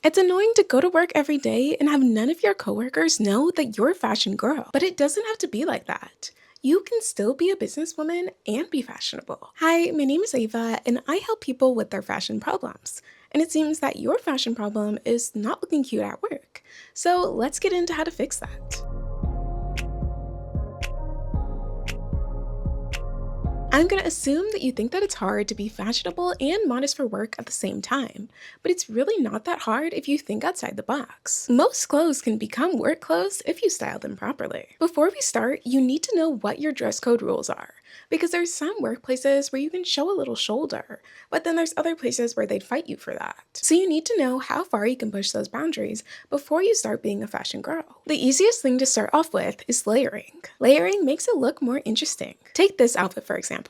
It's annoying to go to work every day and have none of your coworkers know that you're a fashion girl, but it doesn't have to be like that. You can still be a businesswoman and be fashionable. Hi, my name is Ava, and I help people with their fashion problems. And it seems that your fashion problem is not looking cute at work. So let's get into how to fix that. I'm gonna assume that you think that it's hard to be fashionable and modest for work at the same time, but it's really not that hard if you think outside the box. Most clothes can become work clothes if you style them properly. Before we start, you need to know what your dress code rules are, because there's some workplaces where you can show a little shoulder, but then there's other places where they'd fight you for that. So you need to know how far you can push those boundaries before you start being a fashion girl. The easiest thing to start off with is layering. Layering makes it look more interesting. Take this outfit for example.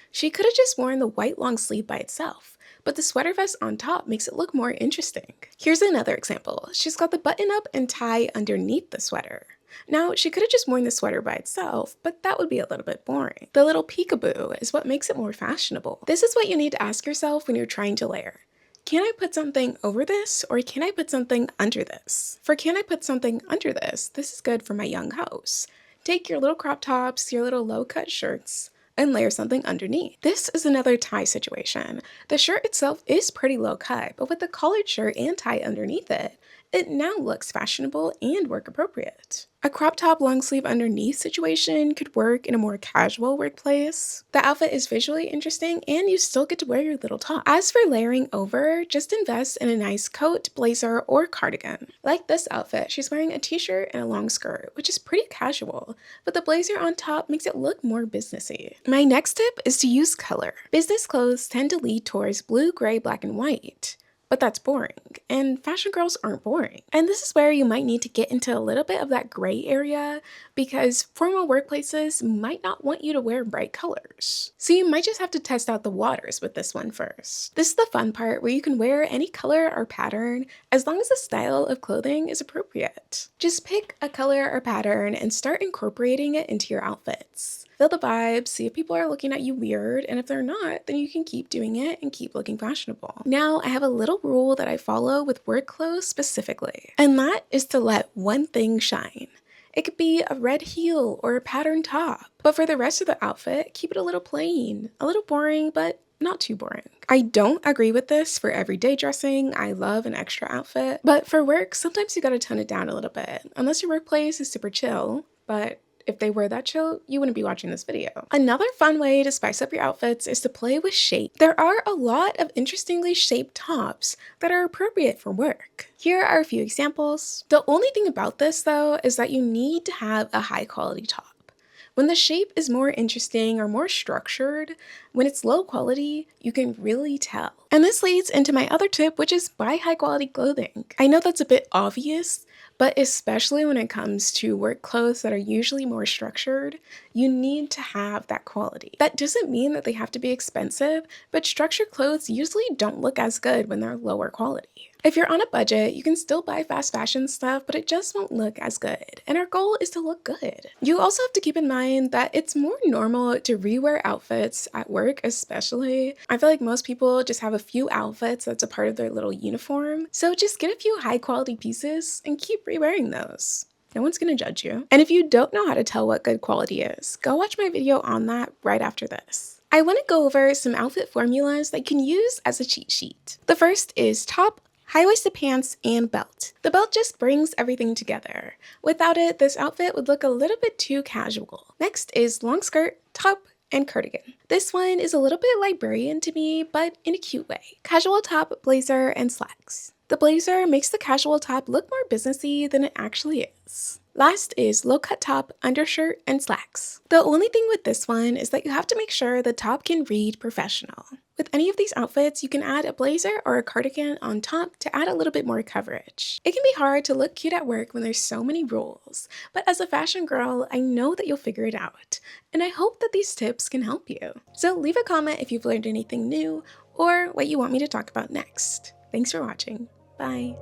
She could have just worn the white long sleeve by itself, but the sweater vest on top makes it look more interesting. Here's another example. She's got the button up and tie underneath the sweater. Now, she could have just worn the sweater by itself, but that would be a little bit boring. The little peekaboo is what makes it more fashionable. This is what you need to ask yourself when you're trying to layer. Can I put something over this, or can I put something under this? For can I put something under this is good for my young house. Take your little crop tops, your little low-cut shirts, and layer something underneath. This is another tie situation. The shirt itself is pretty low cut, but with the collared shirt and tie underneath it, it now looks fashionable and work appropriate. A crop top long sleeve underneath situation could work in a more casual workplace. The outfit is visually interesting and you still get to wear your little top. As for layering over, just invest in a nice coat, blazer, or cardigan. Like this outfit, she's wearing a t-shirt and a long skirt, which is pretty casual, but the blazer on top makes it look more businessy. My next tip is to use color. Business clothes tend to lead towards blue, gray, black, and white. But that's boring, and fashion girls aren't boring. And this is where you might need to get into a little bit of that gray area because formal workplaces might not want you to wear bright colors. So you might just have to test out the waters with this one first. This is the fun part where you can wear any color or pattern as long as the style of clothing is appropriate. Just pick a color or pattern and start incorporating it into your outfits. Feel the vibe, see if people are looking at you weird, and if they're not, then you can keep doing it and keep looking fashionable. Now, I have a little rule that I follow with work clothes specifically, and that is to let one thing shine. It could be a red heel or a patterned top, but for the rest of the outfit, keep it a little plain, a little boring, but not too boring. I don't agree with this for everyday dressing. I love an extra outfit, but for work, sometimes you gotta tone it down a little bit, unless your workplace is super chill, but if they were that chill, you wouldn't be watching this video. Another fun way to spice up your outfits is to play with shape. There are a lot of interestingly shaped tops that are appropriate for work. Here are a few examples. The only thing about this though is that you need to have a high quality top. When the shape is more interesting or more structured, when it's low quality, you can really tell. And this leads into my other tip, which is buy high quality clothing. I know that's a bit obvious, but especially when it comes to work clothes that are usually more structured, you need to have that quality. That doesn't mean that they have to be expensive, but structured clothes usually don't look as good when they're lower quality. If you're on a budget, you can still buy fast fashion stuff, but it just won't look as good. And our goal is to look good. You also have to keep in mind that it's more normal to rewear outfits at work, especially. I feel like most people just have a few outfits that's a part of their little uniform. So just get a few high quality pieces and keep re-wearing those. No one's gonna judge you. And if you don't know how to tell what good quality is, go watch my video on that right after this. I wanna go over some outfit formulas that you can use as a cheat sheet. The first is top, high-waisted pants, and belt. The belt just brings everything together. Without it, this outfit would look a little bit too casual. Next is long skirt, top, and cardigan. This one is a little bit librarian to me, but in a cute way. Casual top, blazer, and slacks. The blazer makes the casual top look more businessy than it actually is. Last is low-cut top, undershirt, and slacks. The only thing with this one is that you have to make sure the top can read professional. With any of these outfits, you can add a blazer or a cardigan on top to add a little bit more coverage. It can be hard to look cute at work when there's so many rules, but as a fashion girl, I know that you'll figure it out, and I hope that these tips can help you. So leave a comment if you've learned anything new or what you want me to talk about next. Thanks for watching. Bye.